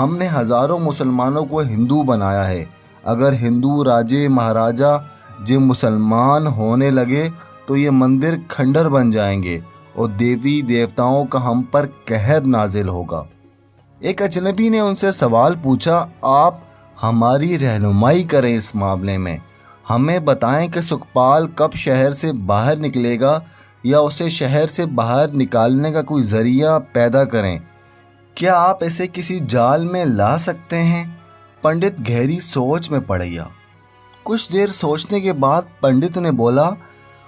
ہم نے ہزاروں مسلمانوں کو ہندو بنایا ہے. اگر ہندو راجے مہاراجا جو مسلمان ہونے لگے تو یہ مندر کھنڈر بن جائیں گے اور دیوی دیوتاؤں کا ہم پر قہر نازل ہوگا. ایک اجنبی نے ان سے سوال پوچھا، آپ ہماری رہنمائی کریں اس معاملے میں. ہمیں بتائیں کہ سکھپال کب شہر سے باہر نکلے گا یا اسے شہر سے باہر نکالنے کا کوئی ذریعہ پیدا کریں. کیا آپ اسے کسی جال میں لا سکتے ہیں؟ پنڈت گہری سوچ میں پڑ گیا. کچھ دیر سوچنے کے بعد پنڈت نے بولا،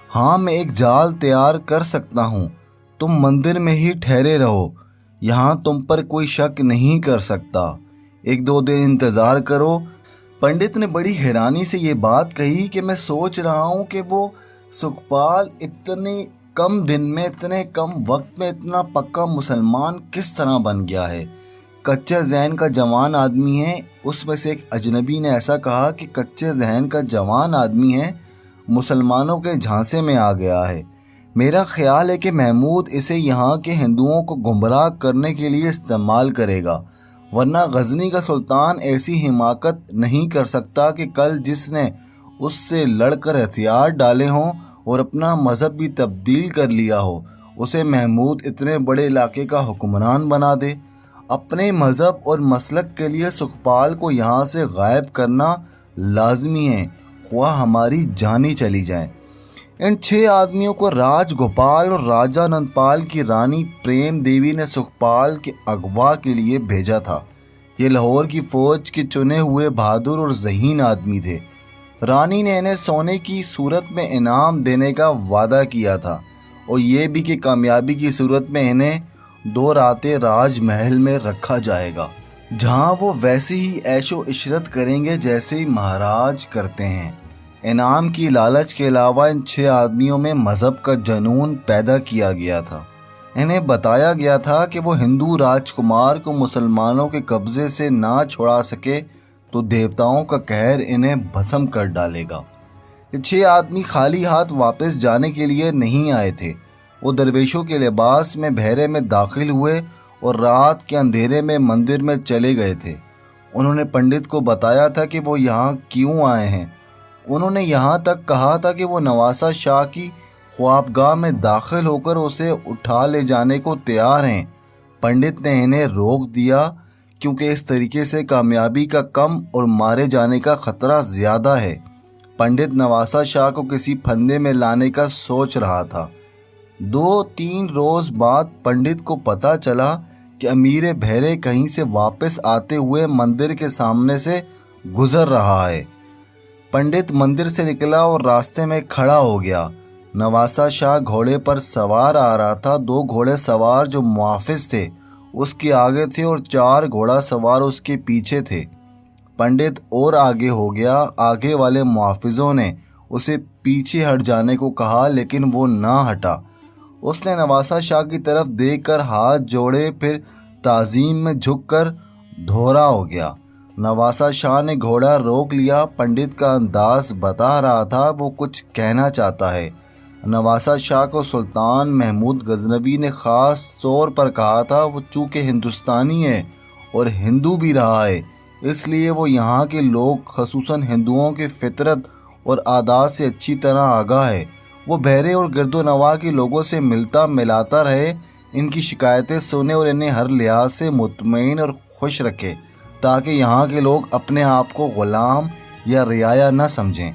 ہاں میں ایک جال تیار کر سکتا ہوں. تم مندر میں ہی ٹھہرے رہو، یہاں تم پر کوئی شک نہیں کر سکتا. 1-2 دن انتظار کرو. پنڈت نے بڑی حیرانی سے یہ بات کہی کہ میں سوچ رہا ہوں کہ وہ سکھپال اتنے کم دن میں، اتنے کم وقت میں اتنا پکا مسلمان کس طرح بن گیا ہے. کچے ذہن کا جوان آدمی ہے. اس میں سے ایک اجنبی نے ایسا کہا کہ کچے ذہن کا جوان آدمی ہے، مسلمانوں کے جھانسے میں آ گیا ہے. میرا خیال ہے کہ محمود اسے یہاں کے ہندوؤں کو گمراہ کرنے کے لیے استعمال کرے گا، ورنہ غزنی کا سلطان ایسی حماقت نہیں کر سکتا کہ کل جس نے اس سے لڑ کر ہتھیار ڈالے ہوں اور اپنا مذہب بھی تبدیل کر لیا ہو، اسے محمود اتنے بڑے علاقے کا حکمران بنا دے. اپنے مذہب اور مسلک کے لیے سکھپال کو یہاں سے غائب کرنا لازمی ہے، خواہ ہماری جانیں چلی جائیں. ان 6 آدمیوں کو راج گوپال اور راجہ نندپال کی رانی پریم دیوی نے سکھپال کے اغوا کے لیے بھیجا تھا. یہ لاہور کی فوج کے چنے ہوئے بہادر اور ذہین آدمی تھے. رانی نے انہیں سونے کی صورت میں انعام دینے کا وعدہ کیا تھا اور یہ بھی کہ کامیابی کی صورت میں انہیں 2 راتیں راج محل میں رکھا جائے گا، جہاں وہ ویسے ہی عیش و عشرت کریں گے جیسے مہاراج کرتے ہیں. انعام کی لالچ کے علاوہ ان 6 آدمیوں میں مذہب کا جنون پیدا کیا گیا تھا. انہیں بتایا گیا تھا کہ وہ ہندو راجکمار کو مسلمانوں کے قبضے سے نہ چھڑا سکے تو دیوتاؤں کا قہر انہیں بھسم کر ڈالے گا. یہ 6 آدمی خالی ہاتھ واپس جانے کے لیے نہیں آئے تھے. وہ درویشوں کے لباس میں بھیرے میں داخل ہوئے اور رات کے اندھیرے میں مندر میں چلے گئے تھے. انہوں نے پنڈت کو بتایا تھا کہ وہ یہاں کیوں آئے ہیں. انہوں نے یہاں تک کہا تھا کہ وہ نواسہ شاہ کی خوابگاہ میں داخل ہو کر اسے اٹھا لے جانے کو تیار ہیں. پنڈت نے انہیں روک دیا کیونکہ اس طریقے سے کامیابی کا کم اور مارے جانے کا خطرہ زیادہ ہے. پنڈت نواسہ شاہ کو کسی پھندے میں لانے کا سوچ رہا تھا. 2-3 روز بعد پنڈت کو پتہ چلا کہ امیر بھیرے کہیں سے واپس آتے ہوئے مندر کے سامنے سے گزر رہا ہے. پنڈت مندر سے نکلا اور راستے میں کھڑا ہو گیا. نواسہ شاہ گھوڑے پر سوار آ رہا تھا. 2 گھوڑے سوار جو محافظ تھے اس کے آگے تھے اور 4 گھوڑا سوار اس کے پیچھے تھے. پنڈت اور آگے ہو گیا. آگے والے محافظوں نے اسے پیچھے ہٹ جانے کو کہا لیکن وہ نہ ہٹا. اس نے نواسہ شاہ کی طرف دیکھ کر ہاتھ جوڑے، پھر تعظیم میں جھک کر دھورا ہو گیا. نواسہ شاہ نے گھوڑا روک لیا. پنڈت کا انداز بتا رہا تھا وہ کچھ کہنا چاہتا ہے. نواسہ شاہ کو سلطان محمود غزنوی نے خاص طور پر کہا تھا وہ چونکہ ہندوستانی ہے اور ہندو بھی رہا ہے، اس لیے وہ یہاں کے لوگ خصوصاً ہندوؤں کے فطرت اور عادات سے اچھی طرح آگاہ ہے. وہ بحرے اور گرد و نواح کے لوگوں سے ملتا ملاتا رہے، ان کی شکایتیں سنے اور انہیں ہر لحاظ سے مطمئن اور خوش رکھے تاکہ یہاں کے لوگ اپنے آپ کو غلام یا رعایا نہ سمجھیں.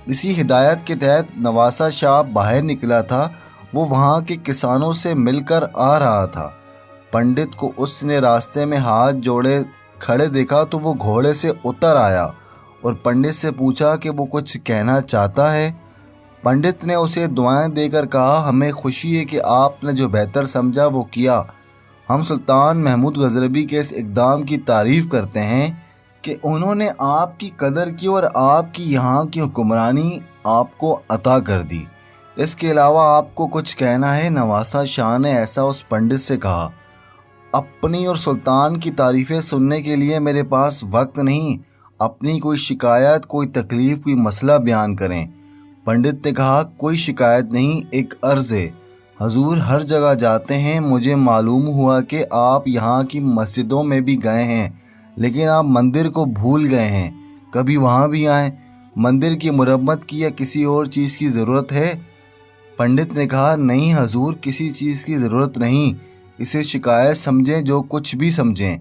اسی ہدایت کے تحت نواسہ شاہ باہر نکلا تھا. وہ وہاں کے کسانوں سے مل کر آ رہا تھا. پنڈت کو اس نے راستے میں ہاتھ جوڑے کھڑے دیکھا تو وہ گھوڑے سے اتر آیا اور پنڈت سے پوچھا کہ وہ کچھ کہنا چاہتا ہے. پنڈت نے اسے دعائیں دے کر کہا، ہمیں خوشی ہے کہ آپ نے جو بہتر سمجھا وہ کیا. ہم سلطان محمود غزنوی کے اس اقدام کی تعریف کرتے ہیں کہ انہوں نے آپ کی قدر کی اور آپ کی یہاں کی حکمرانی آپ کو عطا کر دی. اس کے علاوہ آپ کو کچھ کہنا ہے؟ نواسہ شاہ نے ایسا اس پنڈت سے کہا. اپنی اور سلطان کی تعریفیں سننے کے لیے میرے پاس وقت نہیں. اپنی کوئی شکایت، کوئی تکلیف، کوئی مسئلہ بیان کریں. پنڈت نے کہا، کوئی شکایت نہیں، ایک عرض ہے. حضور ہر جگہ جاتے ہیں، مجھے معلوم ہوا کہ آپ یہاں کی مسجدوں میں بھی گئے ہیں، لیکن آپ مندر کو بھول گئے ہیں، کبھی وہاں بھی آئیں۔ مندر کی مرمت کی یا کسی اور چیز کی ضرورت ہے؟ پنڈت نے کہا، نہیں حضور، کسی چیز کی ضرورت نہیں، اسے شکایت سمجھیں جو کچھ بھی سمجھیں۔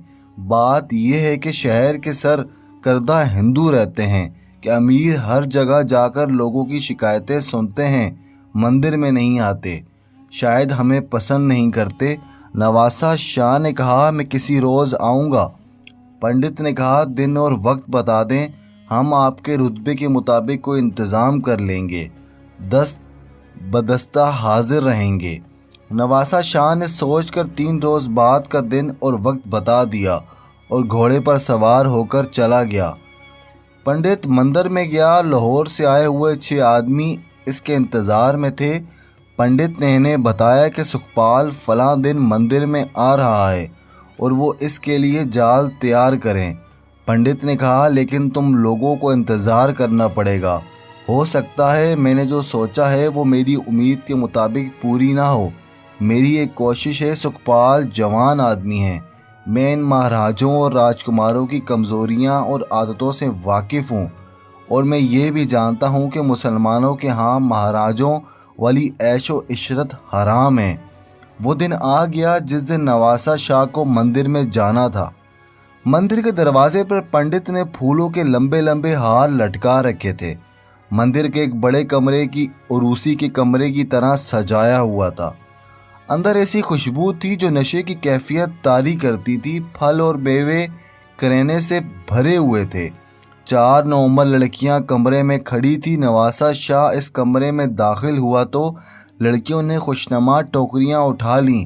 بات یہ ہے کہ شہر کے سر کردہ ہندو رہتے ہیں کہ امیر ہر جگہ جا کر لوگوں کی شکایتیں سنتے ہیں، مندر میں نہیں آتے، شاید ہمیں پسند نہیں کرتے۔ نواسہ شاہ نے کہا، میں کسی روز آؤں گا۔ پنڈت نے کہا، دن اور وقت بتا دیں، ہم آپ کے رتبے کے مطابق کوئی انتظام کر لیں گے، دست بدستہ حاضر رہیں گے۔ نواسہ شاہ نے سوچ کر 3 روز بعد کا دن اور وقت بتا دیا اور گھوڑے پر سوار ہو کر چلا گیا۔ پنڈت مندر میں گیا، لاہور سے آئے ہوئے 6 آدمی اس کے انتظار میں تھے۔ پنڈت نے انہیں بتایا کہ سکھپال فلاں دن مندر میں آ رہا ہے اور وہ اس کے لیے جال تیار کریں۔ پنڈت نے کہا، لیکن تم لوگوں کو انتظار کرنا پڑے گا، ہو سکتا ہے میں نے جو سوچا ہے وہ میری امید کے مطابق پوری نہ ہو۔ میری ایک کوشش ہے، سکھپال جوان آدمی ہیں، میں ان مہاراجوں اور راجکماروں کی کمزوریاں اور عادتوں سے واقف ہوں، اور میں یہ بھی جانتا ہوں کہ مسلمانوں کے ہاں مہاراجوں والی عیش و عشرت حرام ہے۔ وہ دن آ گیا جس دن نواسہ شاہ کو مندر میں جانا تھا۔ مندر کے دروازے پر پنڈت نے پھولوں کے لمبے لمبے ہار لٹکا رکھے تھے۔ مندر کے ایک بڑے کمرے کی عروسی کے کمرے کی طرح سجایا ہوا تھا۔ اندر ایسی خوشبو تھی جو نشے کی کیفیت طاری کرتی تھی، پھل اور میوے کرینے سے بھرے ہوئے تھے۔ 4 نوعمر لڑکیاں کمرے میں کھڑی تھی۔ نواسہ شاہ اس کمرے میں داخل ہوا تو لڑکیوں نے خوشنما ٹوکریاں اٹھا لیں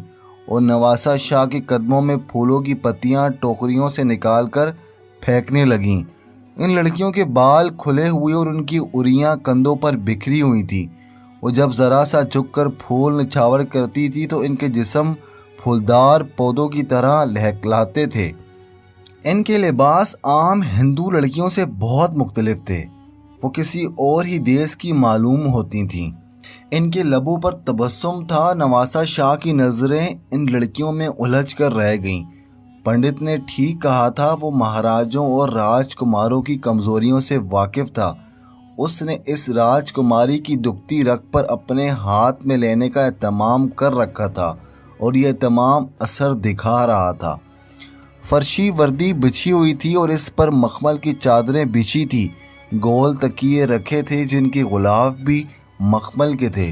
اور نواسہ شاہ کے قدموں میں پھولوں کی پتیاں ٹوکریوں سے نکال کر پھینکنے لگیں۔ ان لڑکیوں کے بال کھلے ہوئے اور ان کی اریاں کندھوں پر بکھری ہوئی تھیں۔ وہ جب ذرا سا جھک کر پھول نچھاور کرتی تھی تو ان کے جسم پھولدار پودوں کی طرح لہلاتے تھے۔ ان کے لباس عام ہندو لڑکیوں سے بہت مختلف تھے، وہ کسی اور ہی دیس کی معلوم ہوتی تھیں۔ ان کے لبوں پر تبسم تھا۔ نواسہ شاہ کی نظریں ان لڑکیوں میں الجھ کر رہ گئیں۔ پنڈت نے ٹھیک کہا تھا، وہ مہاراجوں اور راجکماروں کی کمزوریوں سے واقف تھا۔ اس نے اس راجکماری کی دکھتی رگ پر اپنے ہاتھ میں لینے کا اہتمام کر رکھا تھا اور یہ اہتمام اثر دکھا رہا تھا۔ فرشی وردی بچھی ہوئی تھی اور اس پر مخمل کی چادریں بچھی تھی۔ گول تکیے رکھے تھے جن کی غلاف بھی مخمل کے تھے۔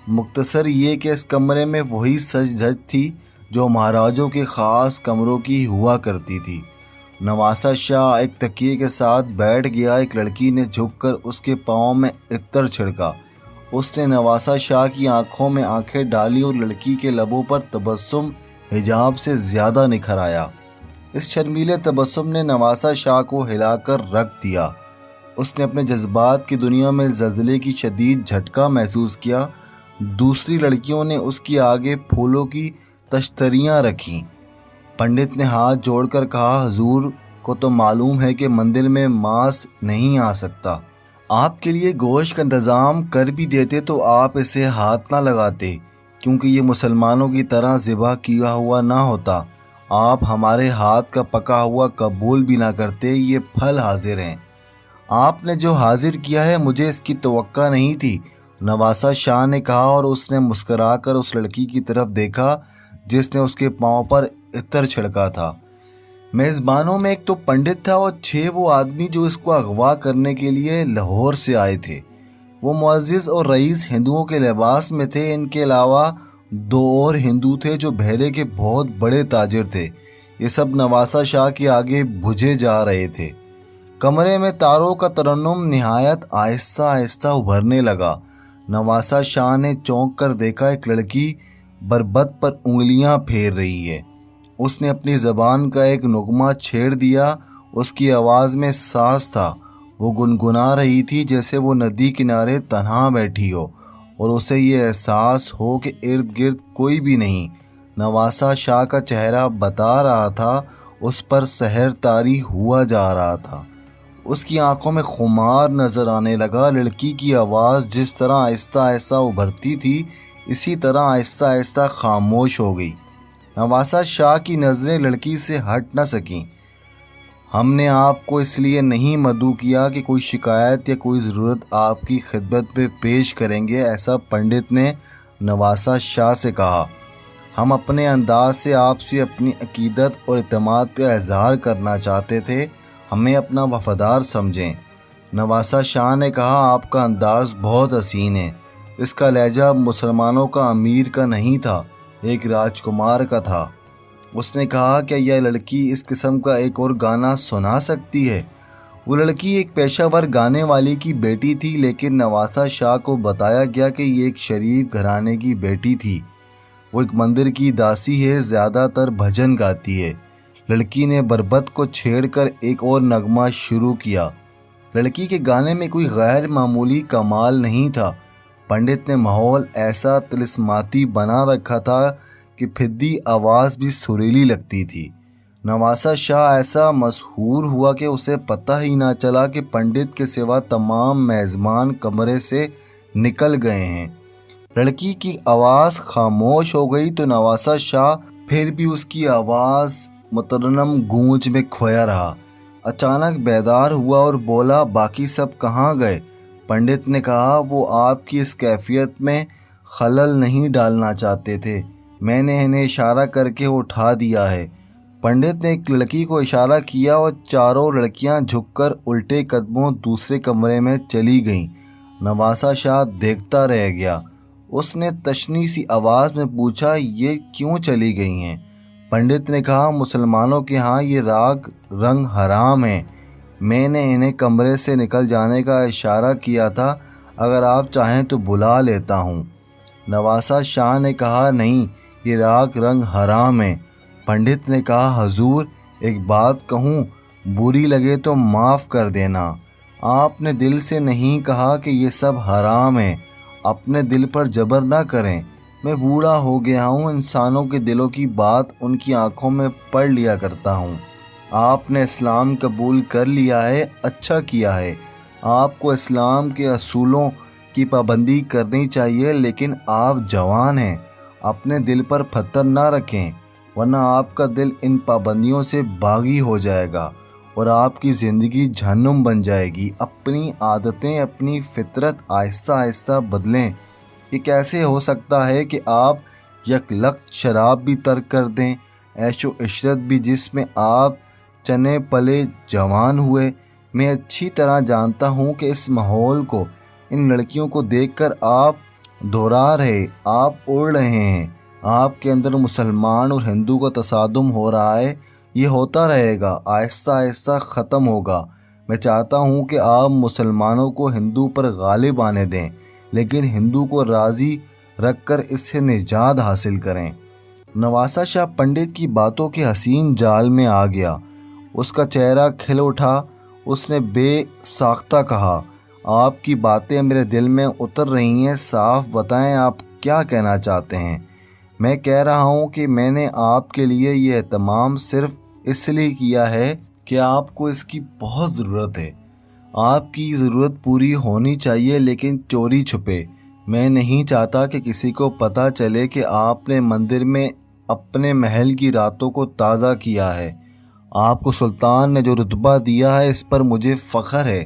مختصر یہ کہ اس کمرے میں وہی سج دھج تھی جو مہاراجوں کے خاص کمروں کی ہوا کرتی تھی۔ نواسہ شاہ ایک تکیے کے ساتھ بیٹھ گیا۔ ایک لڑکی نے جھک کر اس کے پاؤں میں عطر چھڑکا۔ اس نے نواسہ شاہ کی آنکھوں میں آنکھیں ڈالی اور لڑکی کے لبوں پر تبسم حجاب سے زیادہ نکھر آیا۔ اس شرمیلے تبسم نے نواسہ شاہ کو ہلا کر رکھ دیا۔ اس نے اپنے جذبات کی دنیا میں زلزلے کی شدید جھٹکا محسوس کیا۔ دوسری لڑکیوں نے اس کی آگے پھولوں کی تشتریاں رکھیں۔ پنڈت نے ہاتھ جوڑ کر کہا، حضور کو تو معلوم ہے کہ مندر میں ماس نہیں آ سکتا۔ آپ کے لیے گوشت کا انتظام کر بھی دیتے تو آپ اسے ہاتھ نہ لگاتے، کیونکہ یہ مسلمانوں کی طرح ذبح کیا ہوا نہ ہوتا۔ آپ ہمارے ہاتھ کا پکا ہوا قبول بھی نہ کرتے۔ یہ پھل حاضر ہیں، آپ نے جو حاضر کیا ہے، مجھے اس کی توقع نہیں تھی، نواسہ شاہ نے کہا، اور اس نے مسکرا کر اس لڑکی کی طرف دیکھا جس نے اس کے پاؤں پر عطر چھڑکا تھا۔ میزبانوں میں ایک تو پنڈت تھا اور 6 وہ آدمی جو اس کو اغوا کرنے کے لیے لاہور سے آئے تھے۔ وہ معزز اور رئیس ہندوؤں کے لباس میں تھے۔ ان کے علاوہ 2 اور ہندو تھے جو بحیرے کے بہت بڑے تاجر تھے۔ یہ سب نواسہ شاہ کے آگے بھجے جا رہے تھے۔ کمرے میں تاروں کا ترنم نہایت آہستہ آہستہ ابھرنے لگا۔ نواسہ شاہ نے چونک کر دیکھا، ایک لڑکی بربط پر انگلیاں پھیر رہی ہے۔ اس نے اپنی زبان کا ایک نغمہ چھیڑ دیا۔ اس کی آواز میں ساز تھا۔ وہ گنگنا رہی تھی جیسے وہ ندی کنارے تنہا بیٹھی ہو اور اسے یہ احساس ہو کہ ارد گرد کوئی بھی نہیں۔ نواسہ شاہ کا چہرہ بتا رہا تھا، اس پر سحر طاری ہوا جا رہا تھا۔ اس کی آنکھوں میں خمار نظر آنے لگا۔ لڑکی کی آواز جس طرح آہستہ آہستہ ابھرتی تھی، اسی طرح آہستہ آہستہ خاموش ہو گئی۔ نواسہ شاہ کی نظریں لڑکی سے ہٹ نہ سکیں۔ ہم نے آپ کو اس لیے نہیں مدعو کیا کہ کوئی شکایت یا کوئی ضرورت آپ کی خدمت میں پیش کریں گے، ایسا پنڈت نے نواسہ شاہ سے کہا۔ ہم اپنے انداز سے آپ سے اپنی عقیدت اور اعتماد کا اظہار کرنا چاہتے تھے، ہمیں اپنا وفادار سمجھیں۔ نواسہ شاہ نے کہا، آپ کا انداز بہت حسین ہے۔ اس کا لہجہ مسلمانوں کا امیر کا نہیں تھا، ایک راجکمار کا تھا۔ اس نے کہا، کیا یہ لڑکی اس قسم کا ایک اور گانا سنا سکتی ہے؟ وہ لڑکی ایک پیشہ ور گانے والی کی بیٹی تھی، لیکن نواسہ شاہ کو بتایا گیا کہ یہ ایک شریف گھرانے کی بیٹی تھی۔ وہ ایک مندر کی داسی ہے، زیادہ تر بھجن گاتی ہے۔ لڑکی نے بربط کو چھیڑ کر ایک اور نغمہ شروع کیا۔ لڑکی کے گانے میں کوئی غیر معمولی کمال نہیں تھا۔ پنڈت نے ماحول ایسا طلسماتی بنا رکھا تھا کہ پھدی آواز بھی سریلی لگتی تھی۔ نواسہ شاہ ایسا مسحور ہوا کہ اسے پتہ ہی نہ چلا کہ پنڈت کے سوا تمام میزبان کمرے سے نکل گئے ہیں۔ لڑکی کی آواز خاموش ہو گئی تو نواسہ شاہ پھر بھی اس کی آواز مترنم گونج میں کھویا رہا۔ اچانک بیدار ہوا اور بولا، باقی سب کہاں گئے؟ پنڈت نے کہا، وہ آپ کی اس کیفیت میں خلل نہیں ڈالنا چاہتے تھے، میں نے انہیں اشارہ کر کے اٹھا دیا ہے۔ پنڈت نے ایک لڑکی کو اشارہ کیا اور چاروں لڑکیاں جھک کر الٹے قدموں دوسرے کمرے میں چلی گئیں۔ نواسہ شاہ دیکھتا رہ گیا۔ اس نے تشنیع سی آواز میں پوچھا، یہ کیوں چلی گئی ہیں؟ پنڈت نے کہا، مسلمانوں کے ہاں یہ راگ رنگ حرام ہیں، میں نے انہیں کمرے سے نکل جانے کا اشارہ کیا تھا، اگر آپ چاہیں تو بلا لیتا ہوں۔ نواسہ شاہ نے کہا، نہیں، یہ راگ رنگ حرام ہیں۔ پنڈت نے کہا، حضور ایک بات کہوں، بری لگے تو معاف کر دینا، آپ نے دل سے نہیں کہا کہ یہ سب حرام ہیں، اپنے دل پر جبر نہ کریں، میں بوڑھا ہو گیا ہوں، انسانوں کے دلوں کی بات ان کی آنکھوں میں پڑھ لیا کرتا ہوں۔ آپ نے اسلام قبول کر لیا ہے، اچھا کیا ہے، آپ کو اسلام کے اصولوں کی پابندی کرنی چاہیے، لیکن آپ جوان ہیں، اپنے دل پر پتھر نہ رکھیں، ورنہ آپ کا دل ان پابندیوں سے باغی ہو جائے گا اور آپ کی زندگی جہنم بن جائے گی۔ اپنی عادتیں، اپنی فطرت آہستہ آہستہ بدلیں۔ یہ کیسے ہو سکتا ہے کہ آپ یک لخت شراب بھی ترک کر دیں، عیش و عشرت بھی، جس میں آپ چنے پلے جوان ہوئے؟ میں اچھی طرح جانتا ہوں کہ اس ماحول کو، ان لڑکیوں کو دیکھ کر آپ دہرا رہے، آپ اڑ رہے ہیں، آپ کے اندر مسلمان اور ہندو کا تصادم ہو رہا ہے، یہ ہوتا رہے گا، آہستہ آہستہ ختم ہوگا۔ میں چاہتا ہوں کہ آپ مسلمانوں کو ہندو پر غالب آنے دیں، لیکن ہندو کو راضی رکھ کر اس سے نجات حاصل کریں۔ نواسہ شاہ پنڈت کی باتوں کے حسین جال میں آ گیا، اس کا چہرہ کھل اٹھا، اس نے بے ساختہ کہا، آپ کی باتیں میرے دل میں اتر رہی ہیں، صاف بتائیں آپ کیا کہنا چاہتے ہیں؟ میں کہہ رہا ہوں کہ میں نے آپ کے لیے یہ اہتمام صرف اس لیے کیا ہے کہ آپ کو اس کی بہت ضرورت ہے، آپ کی ضرورت پوری ہونی چاہیے، لیکن چوری چھپے۔ میں نہیں چاہتا کہ کسی کو پتہ چلے کہ آپ نے مندر میں اپنے محل کی راتوں کو تازہ کیا ہے۔ آپ کو سلطان نے جو رتبہ دیا ہے اس پر مجھے فخر ہے،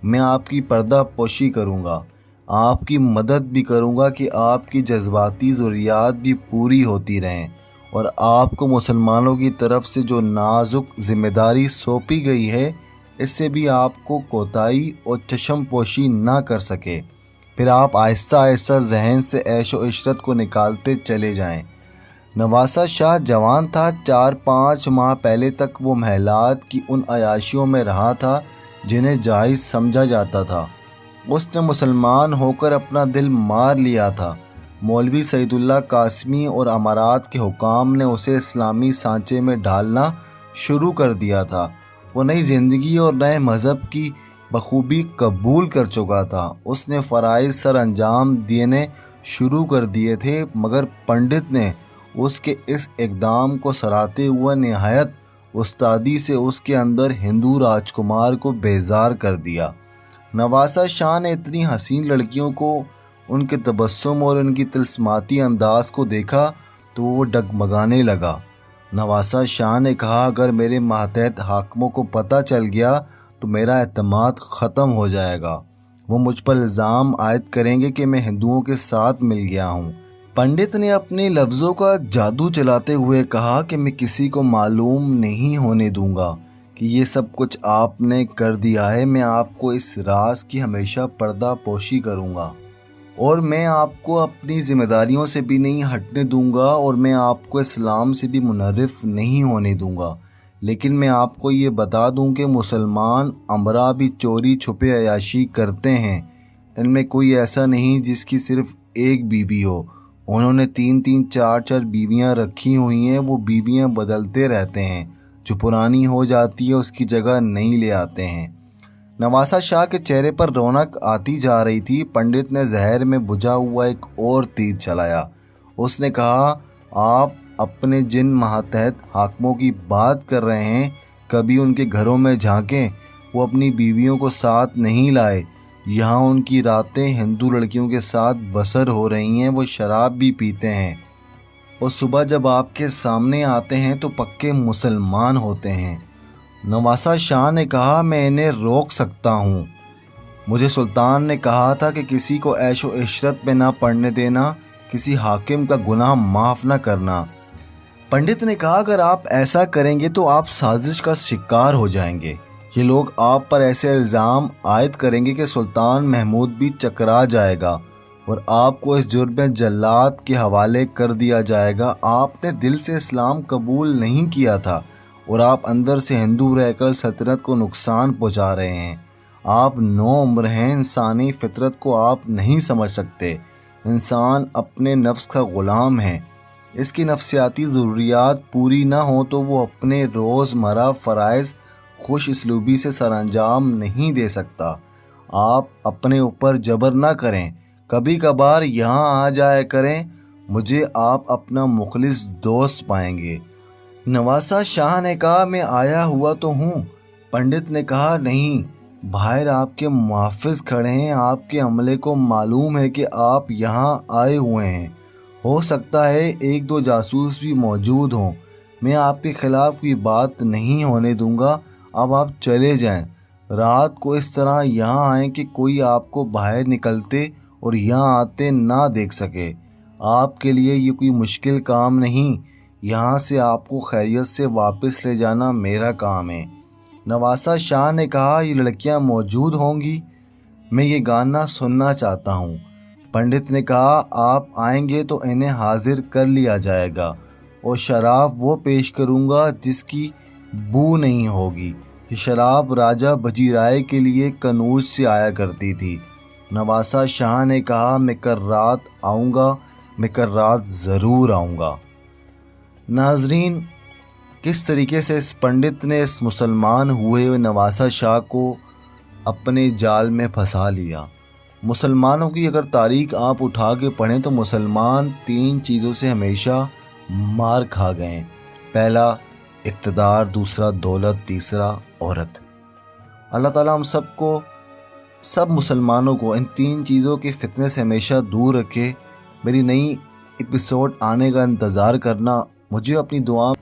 میں آپ کی پردہ پوشی کروں گا، آپ کی مدد بھی کروں گا کہ آپ کی جذباتی ضروریات بھی پوری ہوتی رہیں، اور آپ کو مسلمانوں کی طرف سے جو نازک ذمہ داری سونپی گئی ہے اس سے بھی آپ کو کوتاہی اور چشم پوشی نہ کر سکے، پھر آپ آہستہ آہستہ ذہن سے عیش و عشرت کو نکالتے چلے جائیں۔ نواسہ شاہ جوان تھا، 4-5 ماہ پہلے تک وہ محلات کی ان عیاشیوں میں رہا تھا جنہیں جائز سمجھا جاتا تھا۔ اس نے مسلمان ہو کر اپنا دل مار لیا تھا۔ مولوی سعید اللہ قاسمی اور امارات کے حکام نے اسے اسلامی سانچے میں ڈھالنا شروع کر دیا تھا۔ وہ نئی زندگی اور نئے مذہب کی بخوبی قبول کر چکا تھا، اس نے فرائض سر انجام دینے شروع کر دیے تھے، مگر پنڈت نے اس کے اس اقدام کو سراہتے ہوئے نہایت استادی سے اس کے اندر ہندو راجکمار کو بیزار کر دیا۔ نواسہ شاہ نے اتنی حسین لڑکیوں کو ان کے تبسم اور ان کی طلسماتی انداز کو دیکھا تو وہ ڈگمگانے لگا۔ نواسہ شاہ نے کہا اگر میرے ماتحت حاکموں کو پتہ چل گیا تو میرا اعتماد ختم ہو جائے گا، وہ مجھ پر الزام عائد کریں گے کہ میں ہندوؤں کے ساتھ مل گیا ہوں۔ پنڈت نے اپنے لفظوں کا جادو چلاتے ہوئے کہا کہ میں کسی کو معلوم نہیں ہونے دوں گا کہ یہ سب کچھ آپ نے کر دیا ہے۔ میں آپ کو اس راز کی ہمیشہ پردہ پوشی کروں گا اور میں آپ کو اپنی ذمہ داریوں سے بھی نہیں ہٹنے دوں گا، اور میں آپ کو اسلام سے بھی منحرف نہیں ہونے دوں گا۔ لیکن میں آپ کو یہ بتا دوں کہ مسلمان امراء بھی چوری چھپے عیاشی کرتے ہیں۔ ان میں کوئی ایسا نہیں جس کی صرف ایک بیوی ہو، انہوں نے 3-3 4-4 بیویاں رکھی ہوئی ہیں۔ وہ بیویاں بدلتے رہتے ہیں، جو پرانی ہو جاتی ہے اس کی جگہ نئی لے آتے ہیں۔ نواسہ شاہ کے چہرے پر رونق آتی جا رہی تھی۔ پنڈت نے زہر میں بجھا ہوا ایک اور تیر چلایا۔ اس نے کہا آپ اپنے جن ماتحت حاکموں کی بات کر رہے ہیں کبھی ان کے گھروں میں جھانکیں، وہ اپنی بیویوں کو ساتھ نہیں لائے۔ یہاں ان کی راتیں ہندو لڑکیوں کے ساتھ بسر ہو رہی ہیں، وہ شراب بھی پیتے ہیں اور صبح جب آپ کے سامنے آتے ہیں تو پکے مسلمان ہوتے ہیں۔ نواسہ شاہ نے کہا میں انہیں روک سکتا ہوں، مجھے سلطان نے کہا تھا کہ کسی کو عیش و عشرت میں نہ پڑنے دینا، کسی حاکم کا گناہ معاف نہ کرنا۔ پنڈت نے کہا اگر آپ ایسا کریں گے تو آپ سازش کا شکار ہو جائیں گے۔ یہ لوگ آپ پر ایسے الزام عائد کریں گے کہ سلطان محمود بھی چکرا جائے گا اور آپ کو اس جرم میں جلاد کے حوالے کر دیا جائے گا۔ آپ نے دل سے اسلام قبول نہیں کیا تھا اور آپ اندر سے ہندو رہ کر سلطنت کو نقصان پہنچا رہے ہیں۔ آپ نو عمر ہیں، انسانی فطرت کو آپ نہیں سمجھ سکتے۔ انسان اپنے نفس کا غلام ہے، اس کی نفسیاتی ضروریات پوری نہ ہوں تو وہ اپنے روزمرہ فرائض خوش اسلوبی سے سر انجام نہیں دے سکتا۔ آپ اپنے اوپر جبر نہ کریں، کبھی کبھار یہاں آ جایا کریں، مجھے آپ اپنا مخلص دوست پائیں گے۔ نواسہ شاہ نے کہا میں آیا ہوا تو ہوں۔ پنڈت نے کہا نہیں، باہر آپ کے محافظ کھڑے ہیں، آپ کے عملے کو معلوم ہے کہ آپ یہاں آئے ہوئے ہیں، ہو سکتا ہے 1-2 جاسوس بھی موجود ہوں، میں آپ کے خلاف کوئی بات نہیں ہونے دوں گا۔ اب آپ چلے جائیں، رات کو اس طرح یہاں آئیں کہ کوئی آپ کو باہر نکلتے اور یہاں آتے نہ دیکھ سکے۔ آپ کے لیے یہ کوئی مشکل کام نہیں، یہاں سے آپ کو خیریت سے واپس لے جانا میرا کام ہے۔ نواسہ شاہ نے کہا یہ لڑکیاں موجود ہوں گی، میں یہ گانا سننا چاہتا ہوں۔ پنڈت نے کہا آپ آئیں گے تو انہیں حاضر کر لیا جائے گا اور شراب وہ پیش کروں گا جس کی بو نہیں ہوگی۔ یہ شراب راجہ بجی رائے کے لیے کنوج سے آیا کرتی تھی۔ نواسہ شاہ نے کہا میں کل رات آؤں گا، میں کل رات ضرور آؤں گا۔ ناظرین، کس طریقے سے اس پنڈت نے اس مسلمان ہوئے نواسہ شاہ کو اپنے جال میں پھنسا لیا۔ مسلمانوں کی اگر تاریخ آپ اٹھا کے پڑھیں تو مسلمان 3 چیزوں سے ہمیشہ مار کھا گئے۔ پہلا اقتدار، دوسرا دولت، تیسرا عورت۔ اللہ تعالیٰ ہم سب مسلمانوں کو ان 3 چیزوں کے فتنے سے ہمیشہ دور رکھے۔ میری نئی ایپیسوڈ آنے کا انتظار کرنا، مجھے اپنی دعا